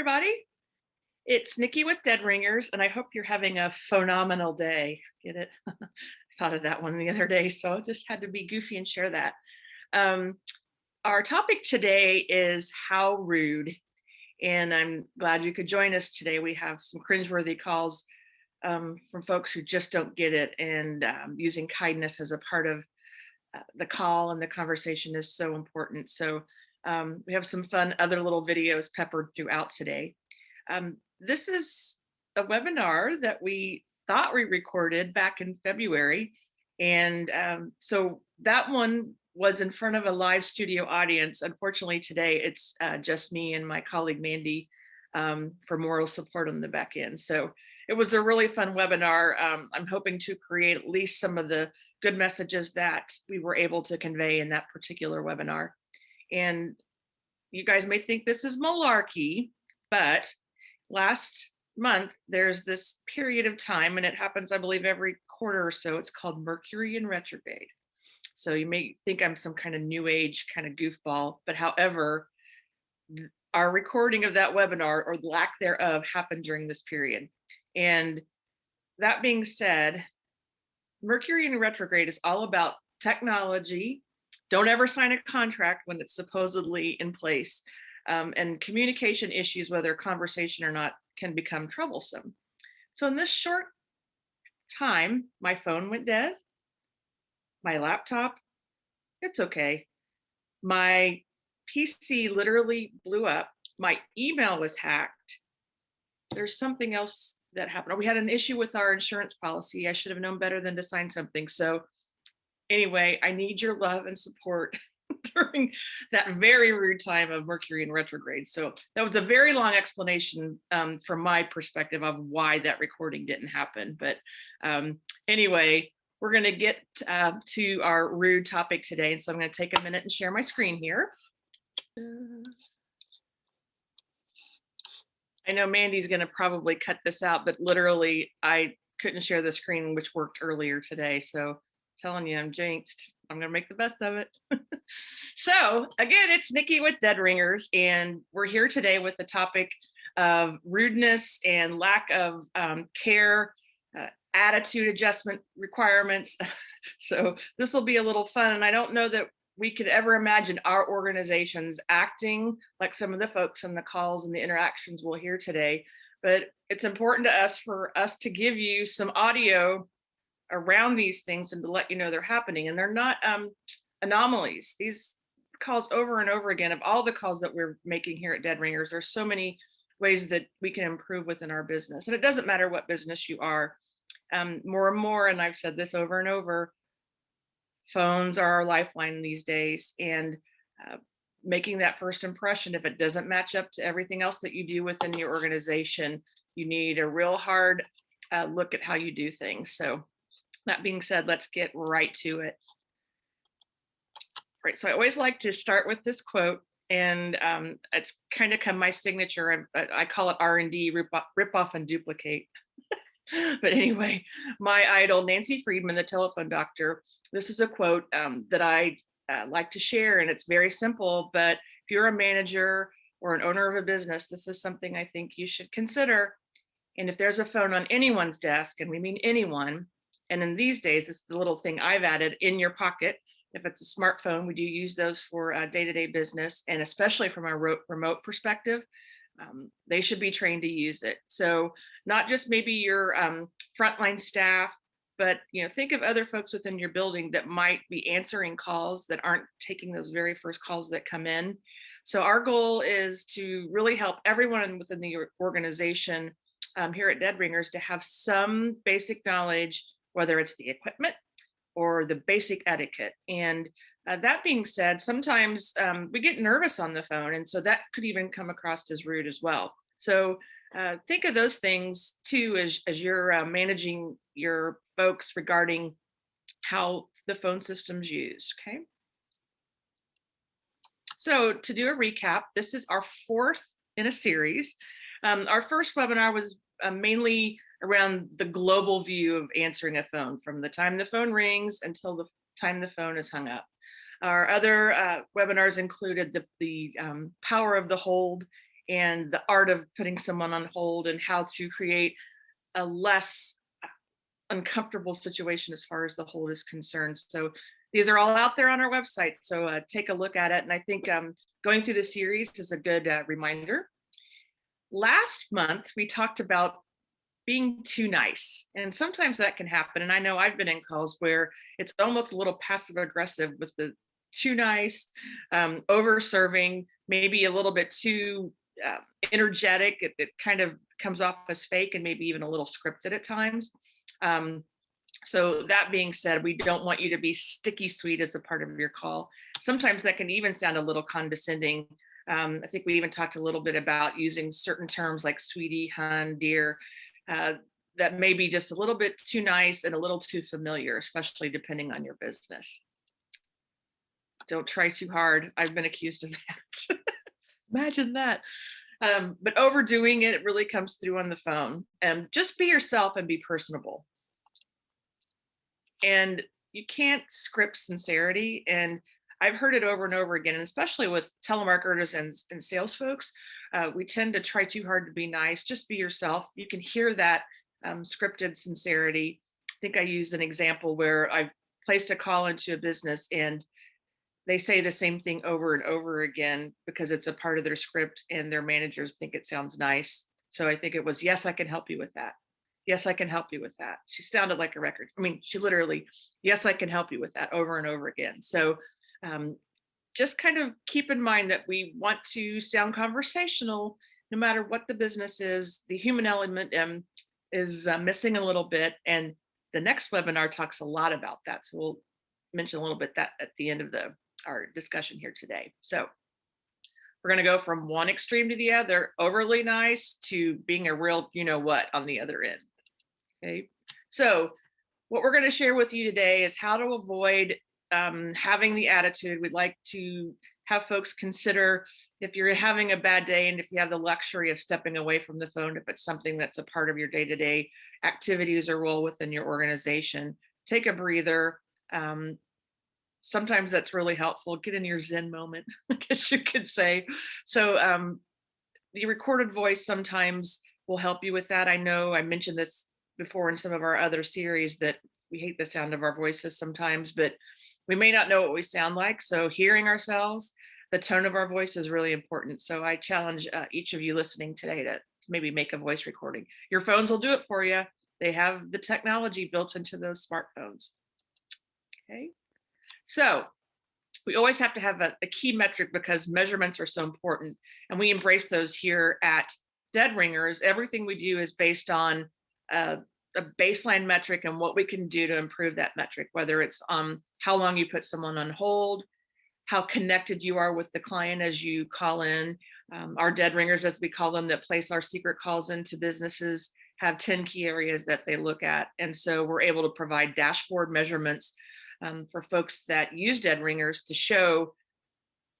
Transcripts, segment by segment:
everybody. It's Nikki with Dead Ringers, and I hope you're having a phenomenal day. Get it? I thought of that one the other day, so I just had to be goofy and share that. Our topic today is how rude, and I'm glad you could join us today. We have some cringeworthy calls from folks who just don't get it, and using kindness as a part of the call and the conversation is so important. So we have some fun other little videos peppered throughout today. This is a webinar that we thought we recorded back in February. And so that one was in front of a live studio audience. Unfortunately, today it's just me and my colleague Mandy for moral support on the back end. So it was a really fun webinar. I'm hoping to create at least some of the good messages that we were able to convey in that particular webinar. And you guys may think this is malarkey, but last month there's this period of time, and it happens, I believe, every quarter or so. It's called Mercury in retrograde. So you may think I'm some kind of new age kind of goofball, but however, our recording of that webinar, or lack thereof, happened during this period. And that being said, Mercury in retrograde is all about technology. Don't ever sign a contract when it's supposedly in place. And communication issues, whether conversation or not, can become troublesome. So in this short time, my phone went dead. My laptop, it's okay. My PC literally blew up. My email was hacked. There's something else that happened. We had an issue with our insurance policy. I should have known better than to sign something. So anyway, I need your love and support during that very rude time of Mercury in retrograde. So that was a very long explanation from my perspective of why that recording didn't happen. But anyway, we're going to get to our rude topic today. And so I'm going to take a minute and share my screen here. I know Mandy's going to probably cut this out, but literally I couldn't share the screen, which worked earlier today. So telling you, I'm jinxed. I'm going to make the best of it. So again, it's Nikki with Dead Ringers, and we're here today with the topic of rudeness and lack of care, attitude adjustment requirements. So this will be a little fun. And I don't know that we could ever imagine our organizations acting like some of the folks on the calls and the interactions we'll hear today. But it's important to us for us to give you some audio around these things and to let you know they're happening. And they're not anomalies. These calls over and over again, of all the calls that we're making here at Dead Ringers, there's so many ways that we can improve within our business. And it doesn't matter what business you are. More and more, and I've said this over and over, phones are our lifeline these days, and making that first impression, if it doesn't match up to everything else that you do within your organization, you need a real hard look at how you do things. So that being said, let's get right to it. Right, so I always like to start with this quote, and it's kind of come my signature. I call it R&D, rip off and duplicate. But anyway, my idol, Nancy Friedman, the telephone doctor, this is a quote that I like to share, and it's very simple, but if you're a manager or an owner of a business, this is something I think you should consider. And if there's a phone on anyone's desk, and we mean anyone, and in these days, it's the little thing I've added, in your pocket. If it's a smartphone, we do use those for day-to-day business, and especially from a remote perspective, they should be trained to use it. So not just maybe your frontline staff, but think of other folks within your building that might be answering calls that aren't taking those very first calls that come in. So our goal is to really help everyone within the organization here at Dead Ringers to have some basic knowledge, whether it's the equipment or the basic etiquette. And that being said, sometimes we get nervous on the phone, and so that could even come across as rude as well. So think of those things too as you're managing your folks regarding how the phone system's used, okay? So to do a recap, this is our fourth in a series. Our first webinar was mainly around the global view of answering a phone, from the time the phone rings until the time the phone is hung up. Our other webinars included the power of the hold and the art of putting someone on hold and how to create a less uncomfortable situation as far as the hold is concerned. So these are all out there on our website. So take a look at it. And I think going through the series is a good reminder. Last month, we talked about being too nice. And sometimes that can happen. And I know I've been in calls where it's almost a little passive aggressive with the too nice, over serving, maybe a little bit too energetic. It kind of comes off as fake and maybe even a little scripted at times. So that being said, we don't want you to be sticky sweet as a part of your call. Sometimes that can even sound a little condescending. I think we even talked a little bit about using certain terms like sweetie, hun, dear, that may be just a little bit too nice and a little too familiar, especially depending on your business. Don't try too hard. I've been accused of that. Imagine that. But overdoing it really comes through on the phone. Just be yourself and be personable. And you can't script sincerity. And I've heard it over and over again, and especially with telemarketers and sales folks, we tend to try too hard to be nice. Just be yourself. You can hear that scripted sincerity. I think I used an example where I've placed a call into a business and they say the same thing over and over again because it's a part of their script and their managers think it sounds nice. So I think it was, yes, I can help you with that. Yes, I can help you with that. She sounded like a record. I mean, she literally, yes, I can help you with that over and over again. So just kind of keep in mind that we want to sound conversational no matter what the business is. The human element is missing a little bit. And the next webinar talks a lot about that. So we'll mention a little bit that at the end of our discussion here today. So we're going to go from one extreme to the other, overly nice to being a real, you know what, on the other end. Okay. So what we're going to share with you today is how to avoid having the attitude. We'd like to have folks consider if you're having a bad day and if you have the luxury of stepping away from the phone, if it's something that's a part of your day-to-day activities or role within your organization, take a breather. Sometimes that's really helpful. Get in your Zen moment, I guess you could say. So the recorded voice sometimes will help you with that. I know I mentioned this before in some of our other series that we hate the sound of our voices sometimes, but we may not know what we sound like. So hearing ourselves, the tone of our voice is really important. So I challenge each of you listening today to maybe make a voice recording. Your phones will do it for you. They have the technology built into those smartphones. Okay. So we always have to have a key metric because measurements are so important. And we embrace those here at Dead Ringers. Everything we do is based on a baseline metric and what we can do to improve that metric, whether it's how long you put someone on hold, how connected you are with the client as you call in. Our Dead Ringers, as we call them, that place our secret calls into businesses, have 10 key areas that they look at. And so we're able to provide dashboard measurements for folks that use Dead Ringers to show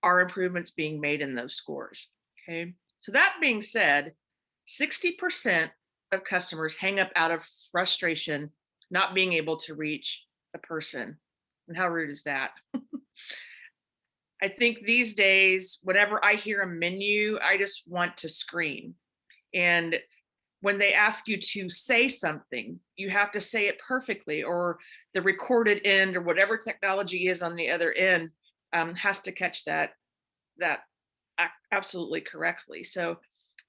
our improvements being made in those scores. Okay. So that being said, 60% of customers hang up out of frustration, not being able to reach a person. And how rude is that? I think these days, whenever I hear a menu, I just want to scream. And when they ask you to say something, you have to say it perfectly, or the recorded end or whatever technology is on the other end has to catch that absolutely correctly. So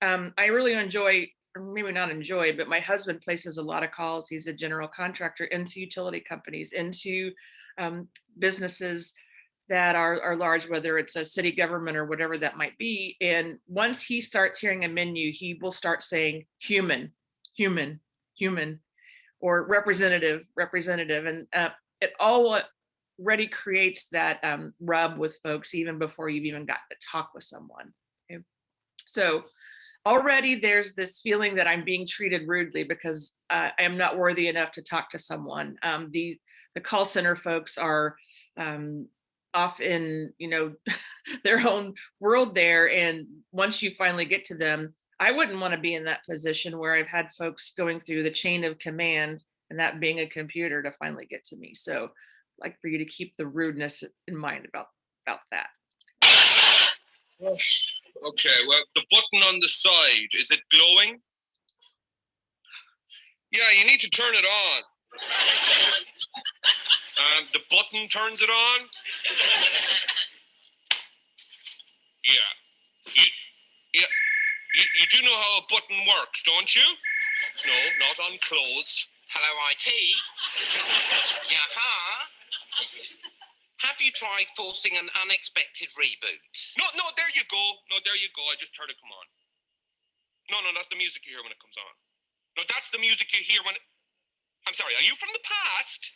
I really enjoy, or maybe not enjoy, but my husband places a lot of calls. He's a general contractor into utility companies, into businesses that are large, whether it's a city government or whatever that might be. And once he starts hearing a menu, he will start saying human, human, human, or representative, representative. And it already creates that rub with folks even before you've even got to talk with someone. Okay? So already there's this feeling that I'm being treated rudely because I am not worthy enough to talk to someone. The call center folks are off in, their own world there. And once you finally get to them, I wouldn't want to be in that position where I've had folks going through the chain of command and that being a computer to finally get to me. So I'd like for you to keep the rudeness in mind about that. Okay, well, the button on the side, is it glowing? Yeah, you need to turn it on. The button turns it on? Yeah. You do know how a button works, don't you? No, not on clothes. Hello, IT. Yeah, huh? Have you tried forcing an unexpected reboot? No, there you go. No, there you go. I just heard it come on. No, that's the music you hear when it comes on. No, that's the music you hear when... I'm sorry, are you from the past?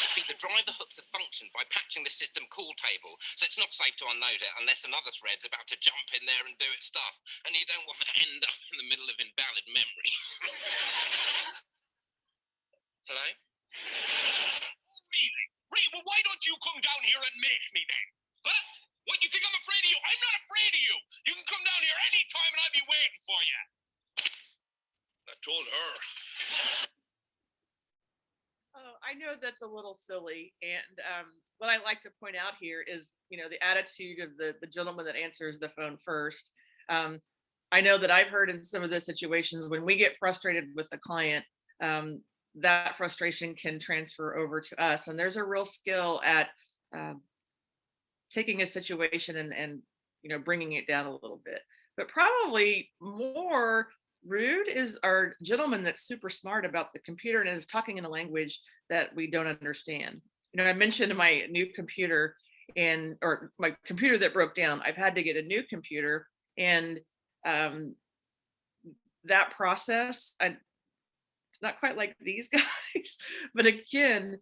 See, the driver hooks a function by patching the system call table, so it's not safe to unload it unless another thread's about to jump in there and do its stuff, and you don't want to end up in the middle of invalid memory. Hello? Really? Well, why don't you come down here and make me then? Huh? What, you think I'm afraid of you? I'm not afraid of you. You can come down here anytime and I'll be waiting for you. I told her. Oh, I know that's a little silly. And what I like to point out here is, the attitude of the gentleman that answers the phone first. I know that I've heard in some of the situations when we get frustrated with the client, that frustration can transfer over to us. And there's a real skill at taking a situation and bringing it down a little bit. But probably more rude is our gentleman that's super smart about the computer and is talking in a language that we don't understand. I mentioned my new computer or my computer that broke down. I've had to get a new computer, and that process, it's not quite like these guys, but again,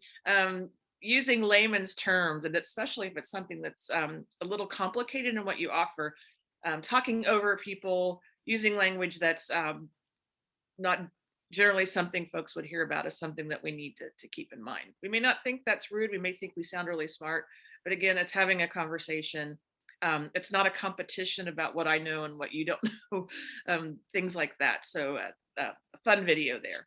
using layman's terms, and especially if it's something that's a little complicated in what you offer, talking over people, using language that's not generally something folks would hear about, is something that we need to keep in mind. We may not think that's rude. We may think we sound really smart, but again, it's having a conversation. It's not a competition about what I know and what you don't know, things like that. So a fun video there.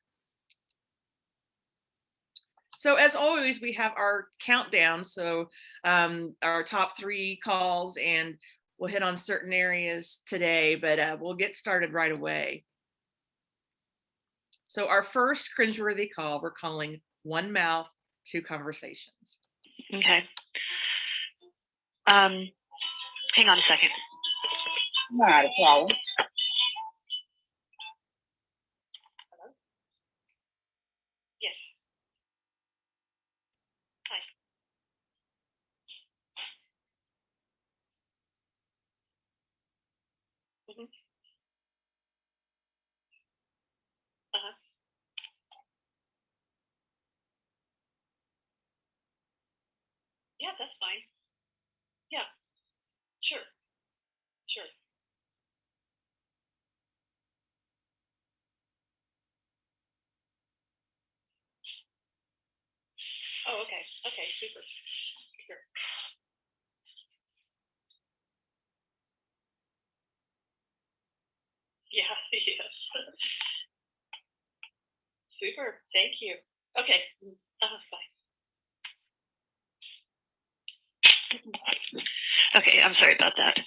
So as always, we have our countdown. So our top 3 calls, and we'll hit on certain areas today, but we'll get started right away. So our first cringeworthy call, we're calling One Mouth, Two Conversations. Okay. Hang on a second. Not a problem. Hello? Yes. Hi. Mm-hmm. Uh-huh. Yeah, that's fine. Yeah. Sure. Sure. Oh, okay. Okay, super. Sure. Yeah, yes. Super. Thank you. Okay. Bye. Okay, I'm sorry about that.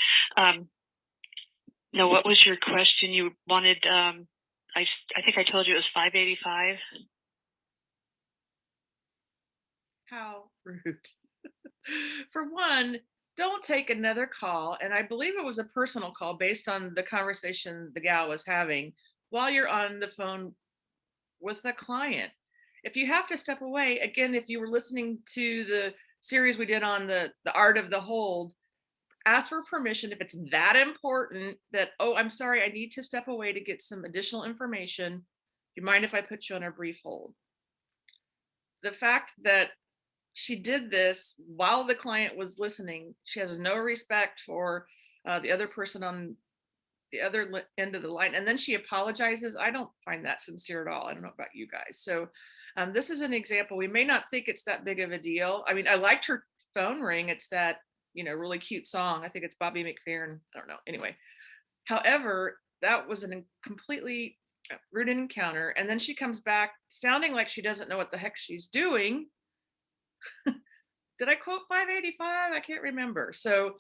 No, what was your question? You wanted, I think I told you it was 585. How rude. For one, don't take another call. And I believe it was a personal call based on the conversation the gal was having while you're on the phone with the client. If you have to step away, again, if you were listening to the series we did on the art of the hold, ask for permission if it's that important that, oh, I'm sorry, I need to step away to get some additional information. Do you mind if I put you on a brief hold? The fact that she did this while the client was listening, she has no respect for the other person on the other end of the line, and then she apologizes. I don't find that sincere at all. I don't know about you guys. So this is an example. We may not think it's that big of a deal. I mean, I liked her phone ring. It's that, really cute song. I think it's Bobby McFerrin. I don't know. Anyway, however, that was a completely rude encounter. And then she comes back sounding like she doesn't know what the heck she's doing. Did I quote 585? I can't remember. So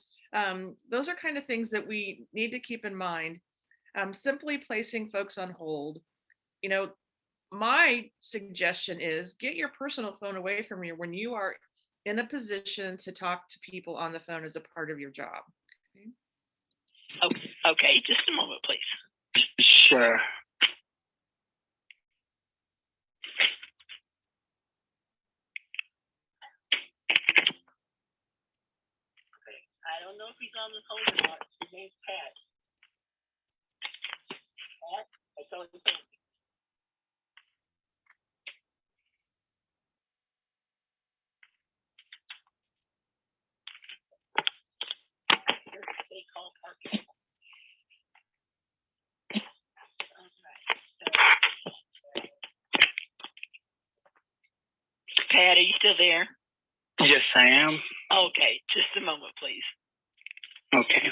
Those are kind of things that we need to keep in mind. Simply placing folks on hold. You know, my suggestion is get your personal phone away from you when you are in a position to talk to people on the phone as a part of your job. Okay, Okay, just a moment, please. Sure. I don't know if he's on the phone or not. His name's Pat. Pat? I saw his phone. They call parking. Pat, are you still there? Yes, I am. Okay, just a moment, please. Okay.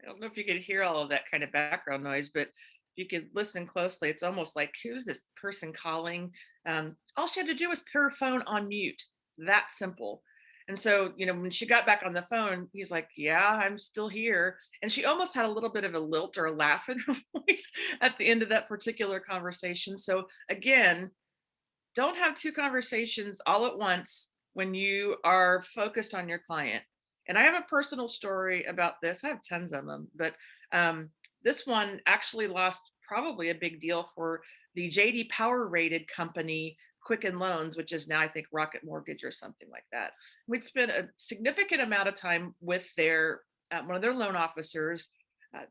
I don't know if you could hear all of that kind of background noise, but if you could listen closely, it's almost like, who's this person calling? All she had to do was put her phone on mute. That simple. And so, you know, when she got back on the phone, he's like, yeah, I'm still here. And she almost had a little bit of a lilt or a laugh in her voice at the end of that particular conversation. So again, don't have two conversations all at once when you are focused on your client. And I have a personal story about this. I have tons of them, but this one actually lost probably a big deal for the JD Power rated company Quicken Loans, which is now I think Rocket Mortgage or something like that. We'd spent a significant amount of time with their one of their loan officers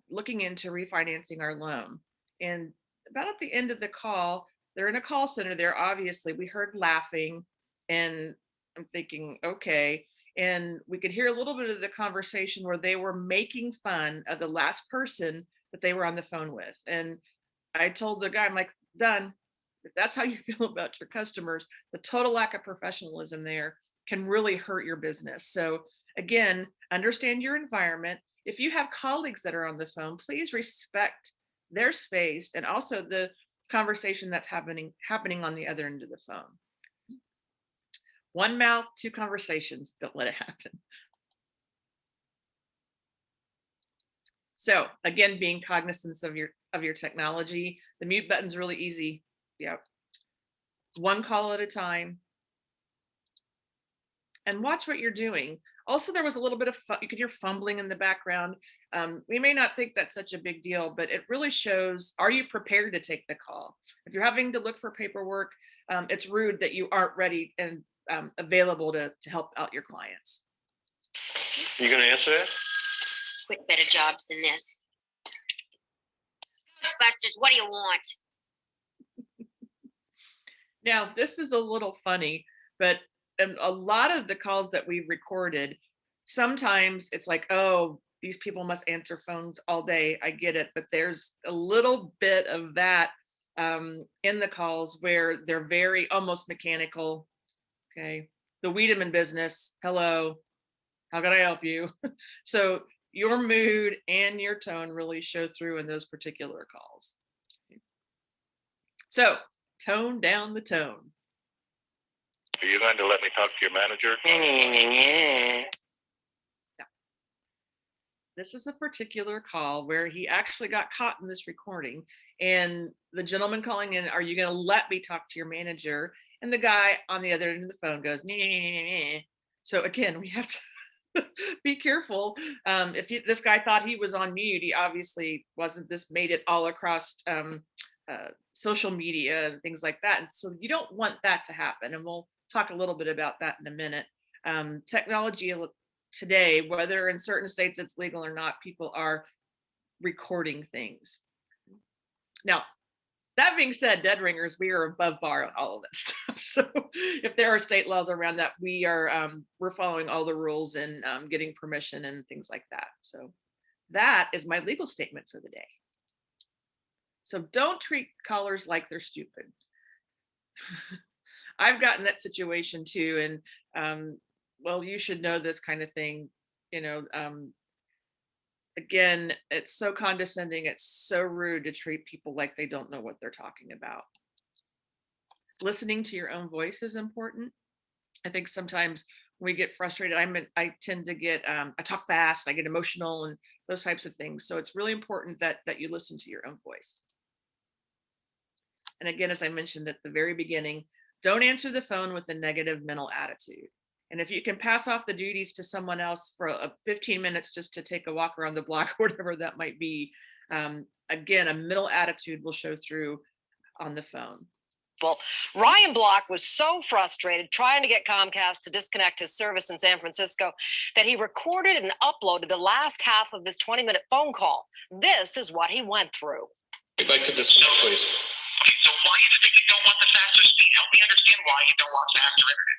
looking into refinancing our loan. And about at the end of the call, they're in a call center there. Obviously, we heard laughing, and I'm thinking, okay. And we could hear a little bit of the conversation where they were making fun of the last person that they were on the phone with. And I told the guy, I'm like, done. If that's how you feel about your customers, the total lack of professionalism there can really hurt your business. So again, understand your environment. If you have colleagues that are on the phone, please respect their space and also the conversation that's happening on the other end of the phone. One mouth, two conversations. Don't let it happen. So again, being cognizant of your technology. The mute button's really easy. Yeah. One call at a time. And watch what you're doing. Also, there was a little bit of you could hear fumbling in the background. We may not think that's such a big deal, but it really shows, are you prepared to take the call? If you're having to look for paperwork, it's rude that you aren't ready and available to help out your clients. You gonna answer that? Quit better jobs than this. Ghostbusters, what do you want? Now, this is a little funny, but a lot of the calls that we recorded, sometimes it's like, oh, these people must answer phones all day. I get it. But there's a little bit of that in the calls where they're very almost mechanical. Okay. The Wiedeman business. Hello. How can I help you? So your mood and your tone really show through in those particular calls. So tone down the tone. Are you going to let me talk to your manager? Yeah. This is a particular call where he actually got caught in this recording, and the gentleman calling in, are you going to let me talk to your manager? And the guy on the other end of the phone goes, meh, meh, meh. So again, we have to be careful. If this guy thought he was on mute, he obviously wasn't. This made it all across social media and things like that. And so you don't want that to happen. And we'll talk a little bit about that in a minute. Technology today, whether in certain states it's legal or not, people are recording things. Now, that being said, dead ringers, we are above bar on all of that stuff. So if there are state laws around that, we're following all the rules and getting permission and things like that. So that is my legal statement for the day. So don't treat callers like they're stupid. I've gotten that situation too. And well, you should know this kind of thing, you know, again, it's so condescending. It's so rude to treat people like they don't know what they're talking about. Listening to your own voice is important. I think sometimes when we get frustrated, I tend to get, I talk fast, I get emotional and those types of things. So it's really important that you listen to your own voice. And again, as I mentioned at the very beginning, don't answer the phone with a negative mental attitude. And if you can pass off the duties to someone else for 15 minutes just to take a walk around the block, whatever that might be, again, a mental attitude will show through on the phone. Well, Ryan Block was so frustrated trying to get Comcast to disconnect his service in San Francisco that he recorded and uploaded the last half of this 20-minute phone call. This is what he went through. We'd like to disconnect, please. Okay, so why is it that you don't want the faster speed? Help me understand why you don't want faster internet.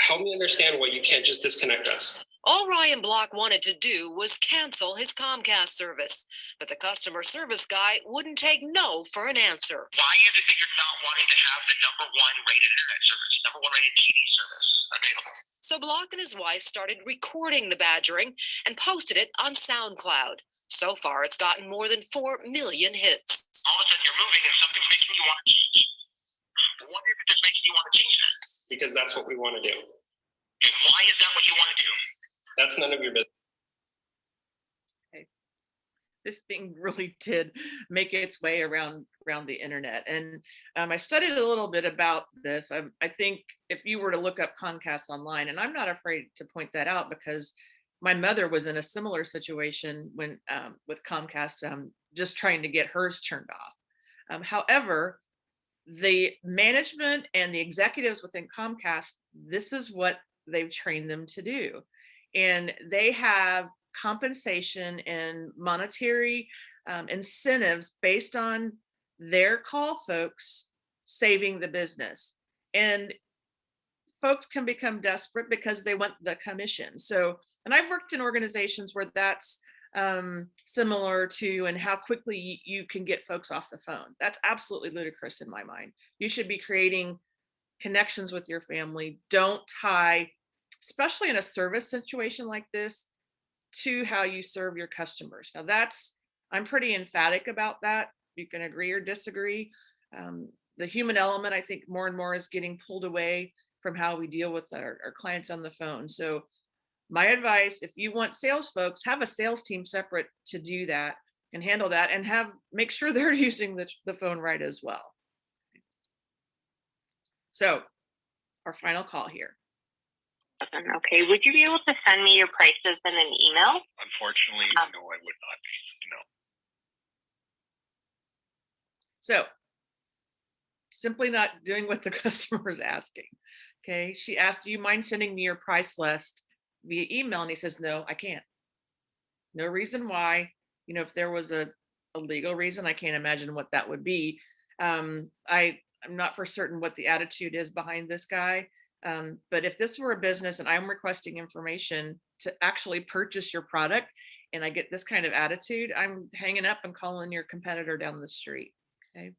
Help me understand why you can't just disconnect us. All Ryan Block wanted to do was cancel his Comcast service, but the customer service guy wouldn't take no for an answer. Why is it that you're not wanting to have the #1 rated internet service, #1 rated TV service available? So Block and his wife started recording the badgering and posted it on SoundCloud. So far, it's gotten more than 4 million hits. All of a sudden you're moving and something's making you want to change. What is it that's making you want to change that? Because that's what we want to do. And why is that what you want to do? That's none of your business. Okay. This thing really did make its way around the internet. And I studied a little bit about this. I think if you were to look up Comcast online, and I'm not afraid to point that out because my mother was in a similar situation when with Comcast, just trying to get hers turned off. However, the management and the executives within Comcast, this is what they've trained them to do. And they have compensation and monetary incentives based on their call folks saving the business. And folks can become desperate because they want the commission. So, and I've worked in organizations where that's similar to, and how quickly you can get folks off the phone. That's absolutely ludicrous in my mind. You should be creating connections with your family. Don't tie, especially in a service situation like this, to how you serve your customers. Now I'm pretty emphatic about that. You can agree or disagree. The human element, I think more and more is getting pulled away from how we deal with our clients on the phone. So my advice, if you want sales folks, have a sales team separate to do that and handle that, and make sure they're using the phone right as well. So our final call here. Okay, would you be able to send me your prices in an email? Unfortunately, no, I would not. No. So simply not doing what the customer is asking. Okay, she asked, do you mind sending me your price list via email? And he says, no, I can't. No reason why. You know, if there was a legal reason, I can't imagine what that would be. I'm not for certain what the attitude is behind this guy. But if this were a business and I'm requesting information to actually purchase your product and I get this kind of attitude, I'm hanging up and calling your competitor down the street. Okay.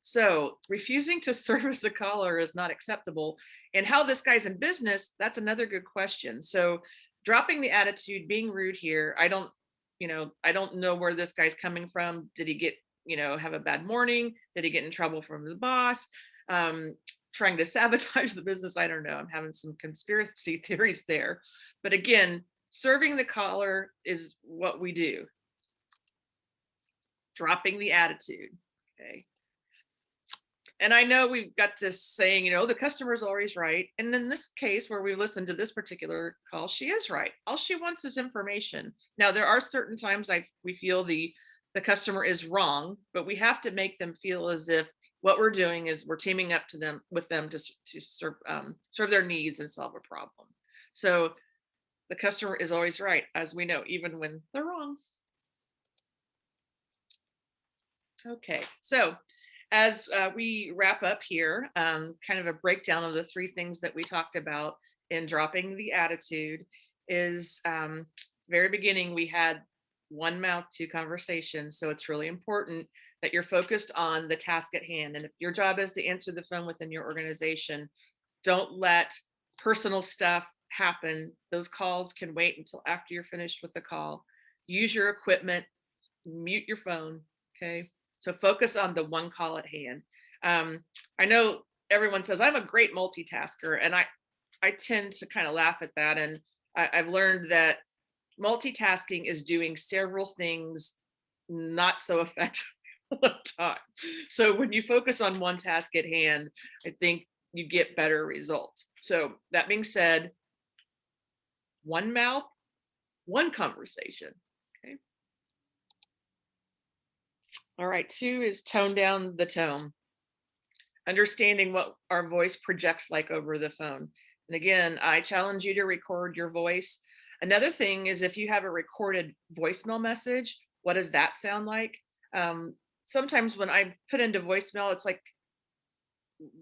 So refusing to service a caller is not acceptable. And how this guy's in business, that's another good question. So dropping the attitude, being rude here, I don't know where this guy's coming from. Did he get, have a bad morning? Did he get in trouble from the boss? Trying to sabotage the business? I don't know. I'm having some conspiracy theories there. But again, serving the caller is what we do. Dropping the attitude. Okay. And I know we've got this saying, the customer is always right. And in this case, where we listened to this particular call, she is right. All she wants is information. Now, there are certain times we feel the customer is wrong, but we have to make them feel as if what we're doing is we're teaming up with them to serve their needs and solve a problem. So the customer is always right, as we know, even when they're wrong. Okay, so as we wrap up here, kind of a breakdown of the 3 things that we talked about in dropping the attitude is very beginning, we had one mouth, 2 conversations. So it's really important that you're focused on the task at hand. And if your job is to answer the phone within your organization, don't let personal stuff happen. Those calls can wait until after you're finished with the call. Use your equipment, mute your phone, okay? So focus on the one call at hand. I know everyone says I'm a great multitasker, and I tend to kind of laugh at that. And I've learned that multitasking is doing several things not so effective at one time. So when you focus on one task at hand, I think you get better results. So that being said, one mouth, one conversation. Okay. All right, 2 is tone down the tone. Understanding what our voice projects like over the phone. And again, I challenge you to record your voice. Another thing is if you have a recorded voicemail message, what does that sound like? Sometimes when I put into voicemail, it's like,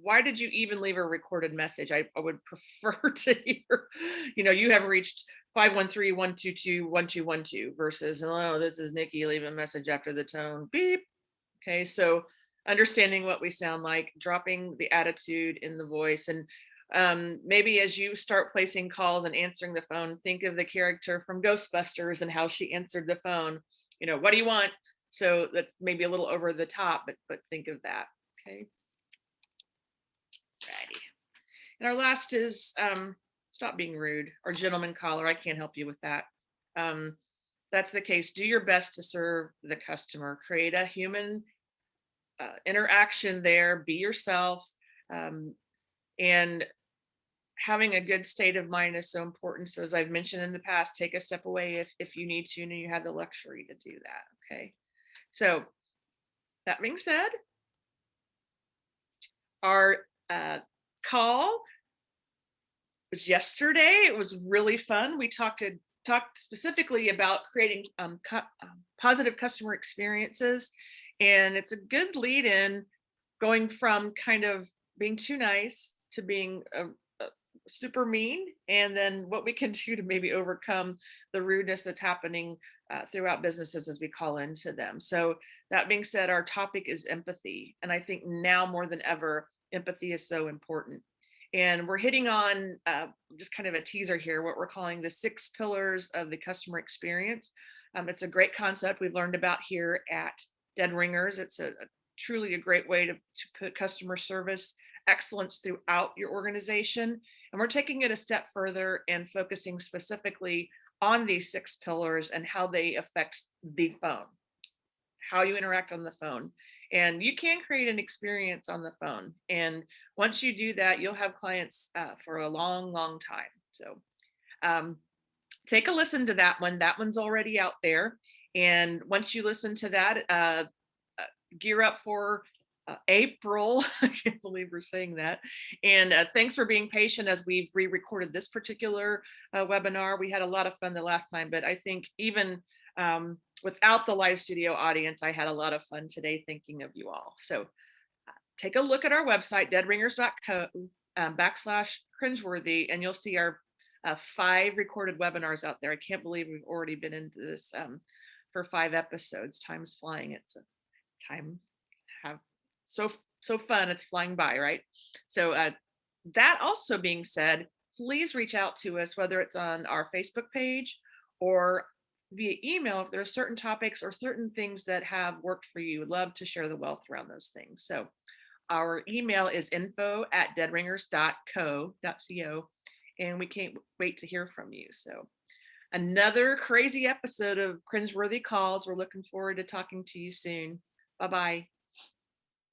why did you even leave a recorded message? I would prefer to hear, you have reached 513-122-1212 versus, hello, this is Nikki, leave a message after the tone, beep. Okay, so understanding what we sound like, dropping the attitude in the voice, and maybe as you start placing calls and answering the phone, think of the character from Ghostbusters and how she answered the phone. What do you want? So that's maybe a little over the top, but think of that. Okay. Righty. And our last is stop being rude. Or gentleman caller, I can't help you with that. That's the case. Do your best to serve the customer. Create a human interaction there. Be yourself. And having a good state of mind is so important. So as I've mentioned in the past, take a step away if you need to, and you have the luxury to do that. Okay. So that being said, our call was yesterday. It was really fun. We talked specifically about creating positive customer experiences, and it's a good lead in going from kind of being too nice to being super mean, and then what we can do to maybe overcome the rudeness that's happening throughout businesses as we call into them. So that being said, our topic is empathy, and I think now more than ever, empathy is so important. And we're hitting on just kind of a teaser here, what we're calling the 6 pillars of the customer experience. It's a great concept we've learned about here at Dead Ringers. It's truly a great way to put customer service excellence throughout your organization. And we're taking it a step further and focusing specifically on these 6 pillars and how they affect the phone, how you interact on the phone. And you can create an experience on the phone. And once you do that, you'll have clients for a long, long time. So take a listen to that one. That one's already out there. And once you listen to that, gear up for April. I can't believe we're saying that. And thanks for being patient as we've re-recorded this particular webinar. We had a lot of fun the last time, but I think even without the live studio audience, I had a lot of fun today thinking of you all. So take a look at our website, deadringers.co /cringeworthy, and you'll see our 5 recorded webinars out there. I can't believe we've already been into this for 5 episodes. Time's flying. It's a time have so fun. It's flying by, right? So that also being said, please reach out to us, whether it's on our Facebook page or via email if there are certain topics or certain things that have worked for you. We'd love to share the wealth around those things. So our email is info@deadringers.co, and we can't wait to hear from you. So another crazy episode of Cringeworthy Calls. We're looking forward to talking to you soon. Bye-bye.